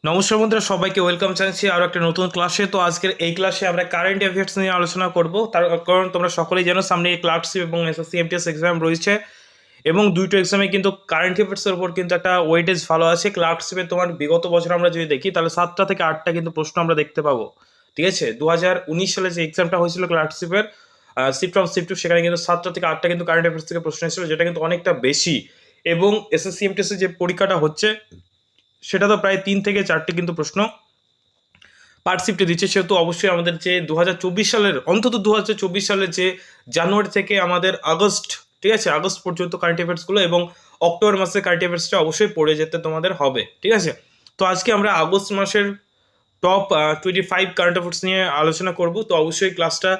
নমস্কার বন্ধুরা, সবাইকে ওয়েলকাম জানাচ্ছি আরও একটা নতুন ক্লাসে। তো আজকের এই ক্লাসে আমরা কারেন্ট অ্যাফেয়ার্স নিয়ে আলোচনা করব। তার কারণ তোমরা সকলেই জানো সামনে ক্লার্কশিপ এবং এসএসসি এমটিএস এক্সাম রয়েছে, এবং দুটো এক্সামে কিন্তু কারেন্ট অ্যাফেয়ার্সের উপর কিন্তু একটা ওয়েটেজ ভালো আছে। ক্লার্কশিপে তোমার বিগত বছর আমরা যদি দেখি তাহলে 7টা থেকে 8টা কিন্তু প্রশ্ন আমরা দেখতে পাবো। ঠিক আছে, 2019 সালে যে এক্সামটা হয়েছিল ক্লার্কশিপের শিফট ফ্রম শিফট টু, সেখানে কিন্তু 7টা থেকে 8টা কিন্তু কারেন্ট অ্যাফেয়ার্স থেকে প্রশ্ন এসেছিল, যেটা কিন্তু অনেকটা বেশি। এবং এসএসসি এমটিএস যে পরীক্ষাটা হচ্ছে সেটা তো প্রায় 3 থেকে 4টে কিন্তু প্রশ্ন পার শিফটে দিচ্ছে, সেহেতু অবশ্যই আমাদের যে 2024 সালের অন্তত 2024 সালের যে জানুয়ারি থেকে আমাদের আগস্ট, ঠিক আছে, আগস্ট পর্যন্ত কারেন্ট অ্যাফেয়ার্সগুলো এবং অক্টোবর মাসের কারেন্ট অ্যাফেয়ার্সটা অবশ্যই পড়ে যেতে তোমাদের হবে। ঠিক আছে, তো আজকে আমরা আগস্ট মাসের টপ 25 কারেন্ট অ্যাফেয়ার্স নিয়ে আলোচনা করব। তো অবশ্যই ক্লাসটা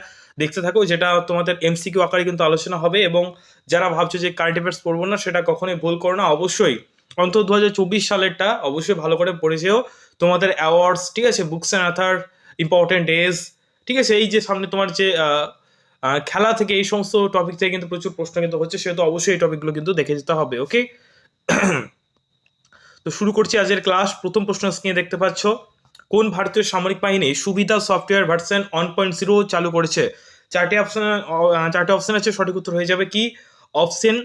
দেখতে থাকো, যেটা তোমাদের এমসিকিউ আকারে কিন্তু আলোচনা হবে। এবং যারা ভাবছো যে কারেন্ট অ্যাফেয়ার্স পড়বো না, সেটা কখনোই ভুল করো না। অবশ্যই অন্তত 2024 সালেরটা অবশ্যই ভালো করে পড়ে যেও। তোমাদের অ্যাওয়ার্ডস, ঠিক আছে, books and Arthur important days, ঠিক আছে, এই যে সামনে তোমার যে খেলা থেকে এই সমস্ত টপিক থেকে কিন্তু প্রচুর প্রশ্ন কিন্তু হচ্ছে, সেহেতু অবশ্যই এই টপিকগুলো কিন্তু দেখে যেতে হবে। ওকে, তো শুরু করছি আজকের ক্লাস। প্রথম প্রশ্ন স্ক্রিনে দেখতে পাচ্ছ, কোন ভারতীয় সামরিক বাহিনী সুবিধা সফটওয়্যার ভার্সন 1.0 চালু করেছে? চারটে অপশন আছে, সঠিক উত্তর হয়ে যাবে কি? অপশন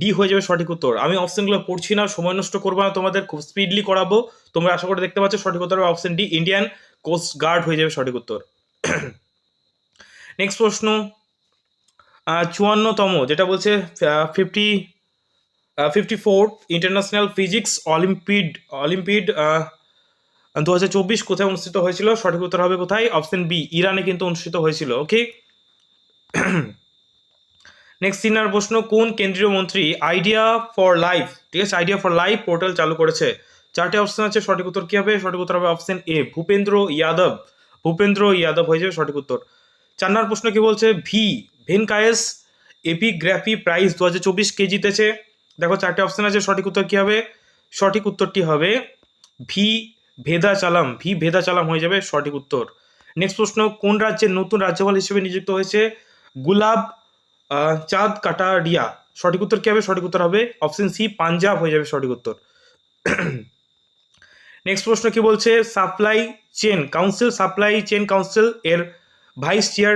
ডি হয়ে যাবে সঠিক উত্তর। আমি অপশনগুলো পড়ছি না, সময় নষ্ট করবো না, তোমাদের খুব স্পিডলি করাবো। তোমরা আশা করে দেখতে পাচ্ছ সঠিক উত্তর হবে option D, Indian coast guard হয়ে যাবে সঠিক উত্তর। নেক্সট প্রশ্ন, 54তম, যেটা বলছে 54th ইন্টারন্যাশনাল ফিজিক্স অলিম্পিড 2024 কোথায় অনুষ্ঠিত হয়েছিল? সঠিক উত্তর হবে কোথায়? অপশন বি, ইরানে কিন্তু অনুষ্ঠিত হয়েছিল। ওকে, নেক্সট 3 নম্বর প্রশ্ন, কোন কেন্দ্রীয় মন্ত্রী আইডিয়া ফর লাইফ, ঠিক আছে, আইডিয়া ফর লাইফ পোর্টাল চালু করেছে? চারটে অপশন আছে, সঠিক উত্তর কি হবে? সঠিক উত্তর হবে অপশন এ, ভূপেন্দ্র যাদব হয়ে যাবে সঠিক উত্তর। 4 নম্বর প্রশ্ন কি বলছে? ভেনকায়েস এপিগ্রাফি প্রাইজ 2024 কে জিতেছে? দেখো চারটে অপশন আছে, সঠিক উত্তর কি হবে? সঠিক উত্তরটি হবে ভি ভেদাচালাম হয়ে যাবে সঠিক উত্তর। নেক্সট প্রশ্ন, কোন রাজ্যের নতুন রাজ্যপাল হিসেবে নিযুক্ত হয়েছে গুলাব চাঁদ কাটারিয়া? সঠিক উত্তর কি হবে? সঠিক উত্তর হবে অপশন সি, পাঞ্জাব হয়ে যাবে সঠিক উত্তর। নেক্সট প্রশ্ন কি বলছে? সাপ্লাই চেন কাউন্সিল এর ভাইস চেয়ার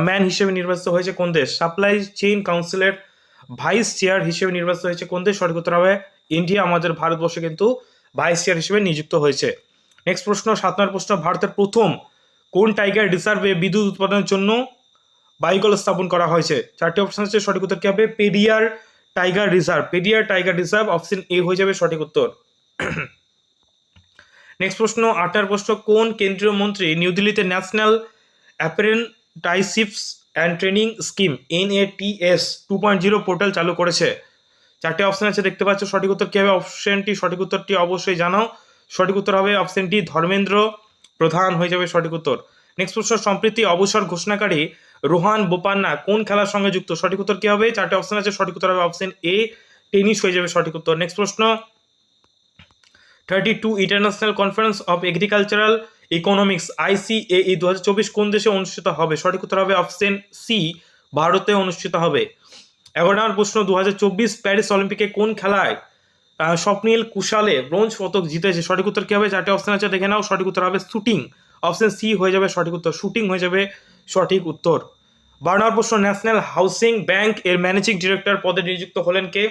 ম্যান হিসেবে নির্বাচিত হয়েছে কোন দেশ? সাপ্লাই চেইন কাউন্সিলের ভাইস চেয়ার হিসেবে নির্বাচিত হয়েছে কোন দেশ? সঠিক উত্তর হবে ইন্ডিয়া, আমাদের ভারতবর্ষে কিন্তু ভাইস চেয়ার হিসেবে নিযুক্ত হয়েছে। নেক্সট প্রশ্ন, 7 নম্বর প্রশ্ন, ভারতের প্রথম কোন টাইগার রিজার্ভে বিদ্যুৎ উৎপাদনের জন্য বায়ুকল স্থাপন করা হয়েছে? চারটি অপশন আছে, সঠিক উত্তর কি হবে? Periyar tiger reserve option A হয়ে যাবে সঠিক উত্তর। নেক্সট প্রশ্ন, 8 নম্বর প্রশ্ন, কোন কেন্দ্রীয় মন্ত্রী নিউ দিল্লিতে national apprenticeships and training scheme NATS 2.0 portal চালু করেছে? চারটে অপশন আছে দেখতে পাচ্ছ, সঠিক উত্তর কি হবে? অপশনটি সঠিক উত্তরটি অবশ্যই জানাও। সঠিক উত্তর হবে অপশন ডি, ধর্মেন্দ্র প্রধান হয়ে যাবে সঠিক উত্তর। নেক্সট প্রশ্ন, সম্প্রতি অবসর ঘোষণাকারী রোহান বোপান্না কোন খেলার সঙ্গে যুক্ত? সঠিক উত্তর কি হবে? চারটে অপশন আছে, সঠিক উত্তর হবে অপশন এ, টেনিস হয়ে যাবে সঠিক উত্তর। নেক্সট প্রশ্ন, 32 international conference of agricultural economics ICAE 2024 কোন দেশে অনুষ্ঠিত হবে? সঠিক উত্তর হবে অপশন সি, ভারতে অনুষ্ঠিত হবে। 11 নম্বর প্রশ্ন, 2024 প্যারিস অলিম্পিকে কোন খেলায় স্বপ্নিল কুশালে ব্রোঞ্জ পদক জিতেছে? সঠিক উত্তর কি হবে? চারটে অপশন আছে, দেখে নাও। সঠিক উত্তর হবে শুটিং, অপশন সি হয়ে যাবে সঠিক উত্তর, শুটিং হয়ে যাবে সঠিক উত্তর। 12 নম্বর প্রশ্ন, ন্যাশনাল হাউসিং ব্যাংক এর ম্যানেজিং ডিরেক্টর পদে নিযুক্ত হলেন কে?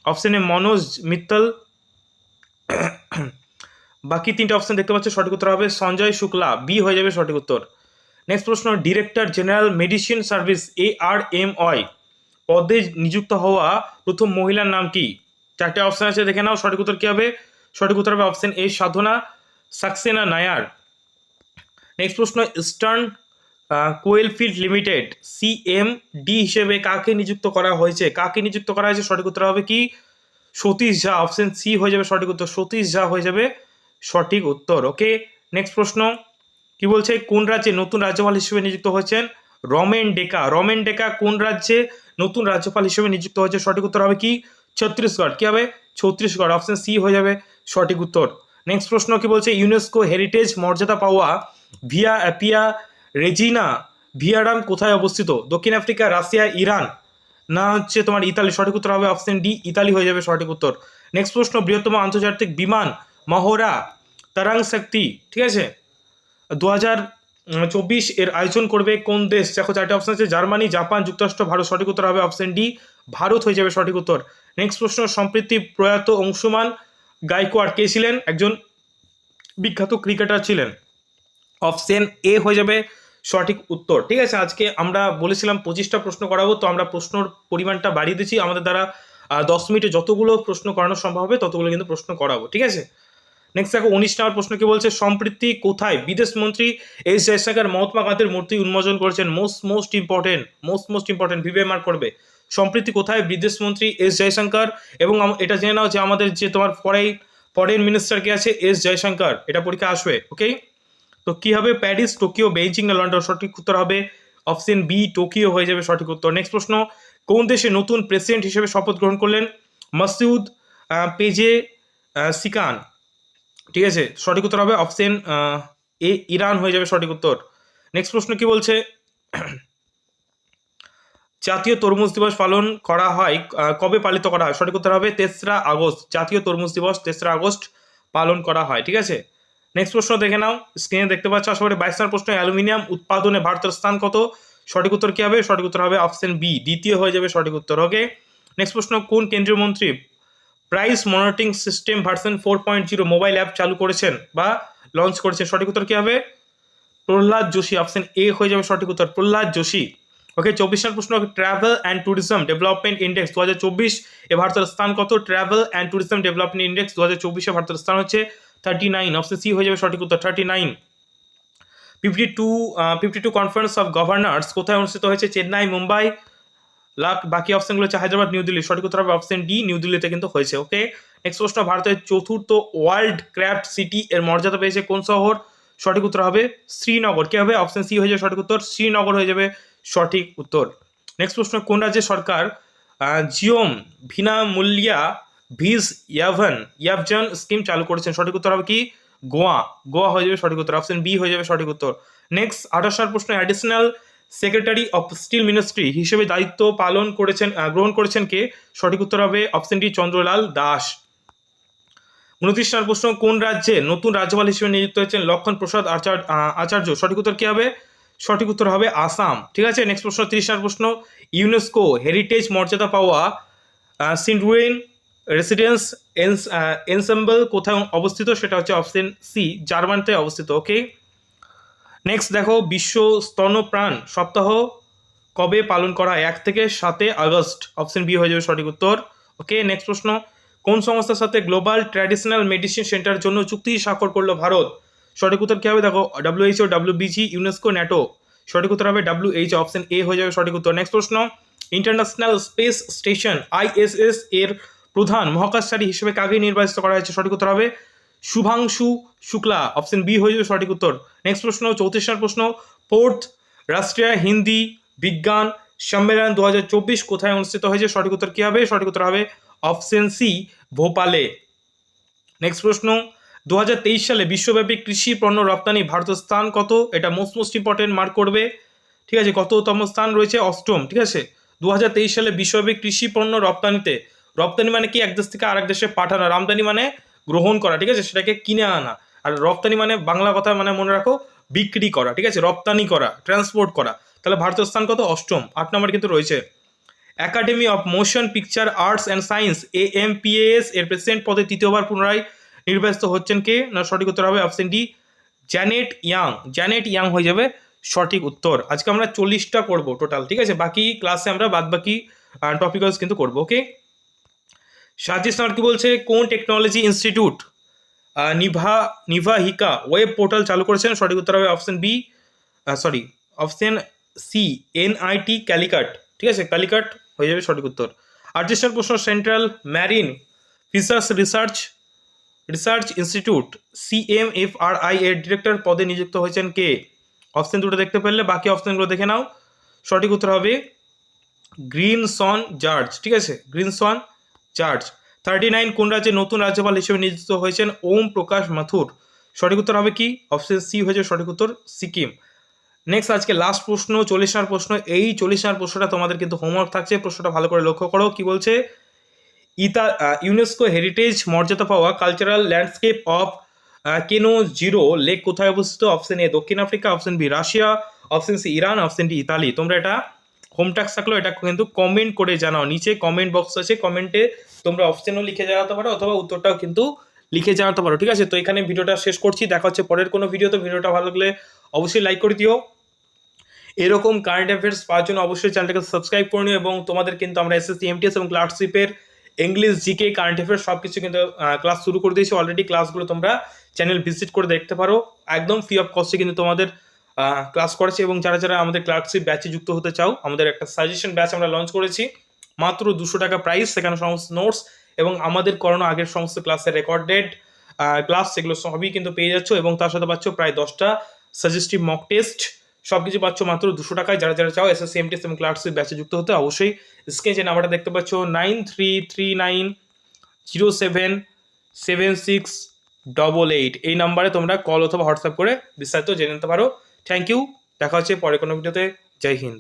Option A, Manoj Mittal. বাকি 3টে অপশন দেখতে পাচ্ছ, সঠিক উত্তর হবে সঞ্জয় শুক্লা, বি হয়ে যাবে সঠিক উত্তর। নেক্সট প্রশ্ন, director general medicine service ARMOI পদে নিযুক্ত হওয়া প্রথম মহিলার নাম কি? চারটে অপশন আছে, দেখে নাও। সঠিক উত্তর কি হবে? সঠিক উত্তর হবে option A, Sadhana Saxena Nair. Next প্রশ্ন, ইস্টার্ন কোয়েলফিল্ড লিমিটেড CMD হিসেবে কাকে নিযুক্ত করা হয়েছে? সঠিক উত্তর হবে কি? সতীশ ঝা, অপশন সি হয়ে যাবে সঠিক উত্তর, সতীশ ঝা হয়ে যাবে সঠিক উত্তর। ওকে, নেক্সট প্রশ্ন কি বলছে? কোন রাজ্যে নতুন রাজ্যপাল হিসেবে নিযুক্ত হয়েছেন রমেন ডেকা কোন রাজ্যে নতুন রাজ্যপাল হিসেবে নিযুক্ত হয়েছে? সঠিক উত্তর হবে কি? ছত্তিশগড়। কি হবে? ছত্তিশগড়, অপশন সি হয়ে যাবে সঠিক উত্তর। নেক্সট প্রশ্ন কি বলছে? ইউনেস্কো হেরিটেজ মর্যাদা পাওয়া ভিয়া অ্যাপিয়া রেজিনা ভিয়ারাম কোথায় অবস্থিত? দক্ষিণ আফ্রিকা, রাশিয়া, ইরান, না হচ্ছে তোমার ইতালি? সঠিক উত্তর হবে অপশন ডি, ইতালি হয়ে যাবে সঠিক উত্তর। নেক্সট প্রশ্ন, বৃহত্তম আন্তর্জাতিক বিমান মহড়া তারাং শক্তি, ঠিক আছে, 2024 এর আয়োজন করবে কোন দেশ? দেখো চারটে অপশন আছে, জার্মানি, জাপান, যুক্তরাষ্ট্র, ভারত। সঠিক উত্তর হবে অপশন ডি, ভারত হয়ে যাবে সঠিক উত্তর। নেক্সট প্রশ্ন, সম্প্রতি প্রয়াত অংশুমান গায়কোয়াড় কে ছিলেন? একজন বিখ্যাত ক্রিকেটার ছিলেন। অপশন এ হয়ে যাবে সঠিক উত্তর। ঠিক আছে, আজকে আমরা বলেছিলাম 25টা প্রশ্ন করাবো, তো আমরা প্রশ্নর পরিমাণটা বাড়িয়ে দিচ্ছি। আমাদের দ্বারা 10 মিনিটে যতগুলো প্রশ্ন করানো সম্ভব হবে ততগুলো কিন্তু প্রশ্ন করাবো, ঠিক আছে। নেক্সট দেখো 19 নম্বর প্রশ্ন কি বলছে, সম্প্রতি কোথায় বিদেশ মন্ত্রী এস জয়শঙ্কর মহাত্মা গান্ধীর মূর্তি উন্মোচন করেছেন? মোস্ট ইম্পর্টেন্ট ভিভে মার্ক করবে। সম্প্রতি কোথায় বিদেশ মন্ত্রী এস জয়শঙ্কর, এবং এটা জেনে নাও যে আমাদের যে তোমার ফরেন মিনিস্টার কে আছে এস জয়শঙ্কর, এটা পরীক্ষা আসবে, ওকে। তো কি হবে, প্যারিস, টোকিও, বেইজিং না লন্ডন? সঠিক উত্তর হবে অপশন বি, টোকিও হয়ে যাবে সঠিক উত্তর। নেক্সট প্রশ্ন, কোন দেশে নতুন প্রেসিডেন্ট হিসেবে শপথ গ্রহণ করলেন মাসুদ পেজেশকিয়ান? ঠিক আছে, সঠিক উত্তর হবে অপশন এ, ইরান হয়ে যাবে সঠিক উত্তর। নেক্সট প্রশ্ন কি বলছে, জাতীয় তরমুজ দিবস পালন করা হয় কবে পালিত করা হয়? সঠিক উত্তর হবে 3রা আগস্ট। জাতীয় তরমুজ দিবস 3রা আগস্ট পালন করা হয়, ঠিক আছে। নেক্সট প্রশ্ন দেখে নাও, স্ক্রিনে দেখতে পাচ্ছ আশা করি। 22 নম্বর প্রশ্ন, অ্যালুমিনিয়াম উৎপাদনে ভারতের স্থান কত? সঠিক উত্তর কি হবে? সঠিক উত্তর হবে অপশন বি, দ্বিতীয় হয়ে যাবে সঠিক উত্তর, ওকে। নেক্সট প্রশ্ন, কোন কেন্দ্রীয় মন্ত্রী price monitoring system version 4.0 mobile app চালু করেছেন বা লঞ্চ করেছেন? সঠিক উত্তর কি হবে? প্রহ্লাদ যোশী। অপশন এ হয়ে যাবে সঠিক উত্তর, প্রহ্লাদ যোশী, ওকে। 24 নম্বর প্রশ্ন, travel and tourism development index 2024 এ ভারতের স্থান কত? Travel and tourism development index 2024 এ ভারতের স্থান হচ্ছে 39। অপশন সি হয়ে যাবে সঠিক উত্তর, 39। 52 কনফারেন্স অফ গভর্নর্স কোথায় অনুষ্ঠিত হয়েছে? চেন্নাই, মুম্বাই, বাকি অপশনগুলো হচ্ছে হায়দ্রাবাদ, নিউ দিল্লি। সঠিক উত্তর হবে অপশন ডি, নিউ দিল্লিতে কিন্তু হয়েছে, ওকে। নেক্সট প্রশ্ন, ভারতের চতুর্থ ওয়ার্ল্ড ক্রাফট সিটি এর মর্যাদা পেয়েছে কোন শহর? সঠিক উত্তর হবে শ্রীনগর। কি হবে? অপশন সি হয়ে যাবে সঠিক উত্তর, শ্রীনগর হয়ে যাবে সঠিক উত্তর। নেক্সট প্রশ্ন, কোন রাজ্যের সরকার জিওম বিনামূল্যা ভিজ ইয়াভজন স্কিম চালু করেছেন? সঠিক উত্তর হবে কি? গোয়া হয়ে যাবে সঠিক উত্তর, অপশন বি হয়ে যাবে সঠিক উত্তর। নেক্সট 28 নম্বর প্রশ্ন, additional secretary of steel ministry হিসেবে দায়িত্ব গ্রহণ করেছেন কে? সঠিক উত্তর হবে অপশন ডি, চন্দ্রলাল দাস। 29 নম্বর প্রশ্ন, কোন রাজ্যে নতুন রাজ্যপাল হিসেবে নিযুক্ত হয়েছেন লক্ষণ প্রসাদ আচার্য? সঠিক উত্তর কি হবে? সঠিক উত্তর হবে আসাম, ঠিক আছে। নেক্সট প্রশ্ন 30 নম্বর প্রশ্ন, ইউনেস্কো হেরিটেজ মর্যাদা পাওয়া সিন্ডউইন রেসিডেন্স এনসেম্বল কোথায় অবস্থিত? সেটা হচ্ছে অপশন সি, জার্মানিতে অবস্থিত, ওকে। নেক্সট দেখো, বিশ্ব স্তন্যপান সপ্তাহ কবে পালন করা হয়? 1 থেকে 7 আগস্ট। অপশন বি হয়ে যাবে সঠিক উত্তর, ওকে। নেক্সট প্রশ্ন, কোন সংস্থার সাথে গ্লোবাল ট্র্যাডিশনাল মেডিসিন সেন্টার জন্য চুক্তি স্বাক্ষর করলো ভারত? সঠিক উত্তর কি হবে? দেখো, WHO, WBG, ইউনেস্কো, ন্যাটো। সঠিক উত্তর হবে WHO, অপশন এ হয়ে যাবে সঠিক উত্তর। নেক্সট প্রশ্ন, ইন্টারন্যাশনাল স্পেস স্টেশন ISS এর প্রধান মহাকাশচারী হিসেবে কাকে নির্বাচিত করা হয়েছে? সঠিক উত্তর হবে শুভাংশু শুক্লা, অপশন বি হয়ে যাবে সঠিক উত্তর। নেক্সট প্রশ্ন 34 নম্বর প্রশ্ন, 4th রাষ্ট্রীয় হিন্দি বিজ্ঞান সম্মেলন 2024 কোথায় অনুষ্ঠিত হয়েছে? সঠিক উত্তর কি হবে? সঠিক উত্তর হবে অপশন সি, ভোপালে। নেক্সট প্রশ্ন, 2023 সালে বিশ্বব্যাপী কৃষি পণ্য রপ্তানি ভারতের স্থান কত? এটা মোস্ট ইম্পর্টেন্ট মার্ক করবে, ঠিক আছে। কততম স্থান রয়েছে? 8ম, ঠিক আছে। 2023 সালে বিশ্বব্যাপী কৃষি পণ্য রপ্তানিতে, রপ্তানি মানে কি? এক দেশ থেকে আরেক দেশে পাঠানো, আমদানি মানে গ্রহণ করা, ঠিক আছে, সেটাকে কিনে আনা। আর রপ্তানি মানে বাংলা কথা মানে মনে রাখো বিক্রি করা, ঠিক আছে, রপ্তানি করা, ট্রান্সপোর্ট করা। তাহলে ভারতের স্থান কত? 8ম, 8 নম্বর কিন্তু রয়েছে। Academy of motion picture arts and science AMPAS এর প্রেসিডেন্ট পদে তৃতীয়বার পুনরায় নির্বাচিত হচ্ছেন কে? না, সঠিক উত্তর হবে অপশন ডি, জ্যানেট ইয়াং হয়ে যাবে সঠিক উত্তর। আজকে আমরা 40টা করবো টোটাল, ঠিক আছে। বাকি ক্লাসে আমরা বাদ বাকি টপিক কিন্তু করবো, ওকে। 27 নম্বর কি বলছে, কোন technology institute Nivahika web portal চালু করেছেন? সঠিক উত্তর হবে option B, option C, NIT Calicut, ঠিক আছে, ক্যালিকাট হয়ে যাবে সঠিক উত্তর। 38 নম্বর প্রশ্ন, central marine fishers research institute CMFRI এর ডিরেক্টর পদে নিযুক্ত হয়েছেন কে? অপশন দুটো দেখতে পেলে বাকি অপশনগুলো দেখে নাও। সঠিক উত্তর হবে গ্রিনসন জার্জ, ঠিক আছে, গ্রিনসন জার্জ। 39, কোন রাজ্যে নতুন রাজ্যপাল হিসেবে নিযুক্ত হয়েছেন ওম প্রকাশ মাথুর? সঠিক উত্তর হবে কি? অপশন সি হয়েছে সঠিক উত্তর, সিকিম। নেক্সট আজকে লাস্ট প্রশ্ন 40 নম্বর প্রশ্ন। এই 40 নম্বর প্রশ্নটা তোমাদের কিন্তু হোমওয়ার্ক থাকছে, প্রশ্নটা ভালো করে লক্ষ্য করো। কি বলছে, ইউনেস্কো হেরিটেজ মর্যাদা পাওয়া cultural landscape of Kenozero lake কোথায় অবস্থিত? অপশন এ দক্ষিণ Africa, option B Russia, option C Iran, option D Italy. তোমরা এটা হোম টাস্ক থাকলেও এটা কিন্তু কমেন্ট করে জানাও, নিচে কমেন্ট বক্স আছে, কমেন্টে তোমরা অপশনও লিখে জানাতে পারো অথবা উত্তরটাও কিন্তু লিখে জানাতে পারো। ঠিক আছে, তো এখানে ভিডিওটা শেষ করছি, দেখা হচ্ছে পরের কোনো ভিডিওতে। ভিডিওটা ভালো লাগলে অবশ্যই লাইক করে দিও। এরকম কারেন্ট অ্যাফেয়ার্স পাওয়ার জন্য অবশ্যই চ্যানেলটাকে সাবস্ক্রাইব করে নিও এবং তোমাদের কিন্তু আমরা এসএসসি এমটিএস এবং ক্লার্কশিপের ইংলিশ, জিকে, কারেন্ট অ্যাফেয়ার্স সব কিছু কিন্তু ক্লাস শুরু করে দিয়েছি অলরেডি। ক্লাসগুলো তোমরা চ্যানেল ভিজিট করে দেখতে পারো, একদম ফ্রি অফ কস্টে কিন্তু তোমাদের ক্লাস করেছি। এবং যারা যারা আমাদের ক্লার্কশিপ ব্যাচে যুক্ত হতে চাও, আমাদের একটা সাজেশন ব্যাচ আমরা লঞ্চ করেছি, মাত্র 200 টাকা প্রাইস। সেখানে সমস্ত নোটস এবং আমাদের করানো আগের সমস্ত ক্লাসের রেকর্ডেড ক্লাস সেগুলো সবই কিন্তু পেয়ে যাচ্ছ এবং তার সাথে পাচ্ছ প্রায় 10টা সাজেস্টিভ মক টেস্ট। সবকিছু পাচ্ছ মাত্র 200 টাকায়। যারা যারা চাও এসএসসি এমটিএস এবং ক্লার্কশিপ ব্যাচে যুক্ত হতে, অবশ্যই স্ক্রিনে যে নাম্বারটা দেখতে পাচ্ছ 9339077688 এই নাম্বারে তোমরা কল অথবা হোয়াটসঅ্যাপ করে বিস্তারিত জেনে নিতে পারো। থ্যাংক ইউ, দেখা হচ্ছে পরে কোনো ভিডিওতে। জয় হিন্দ।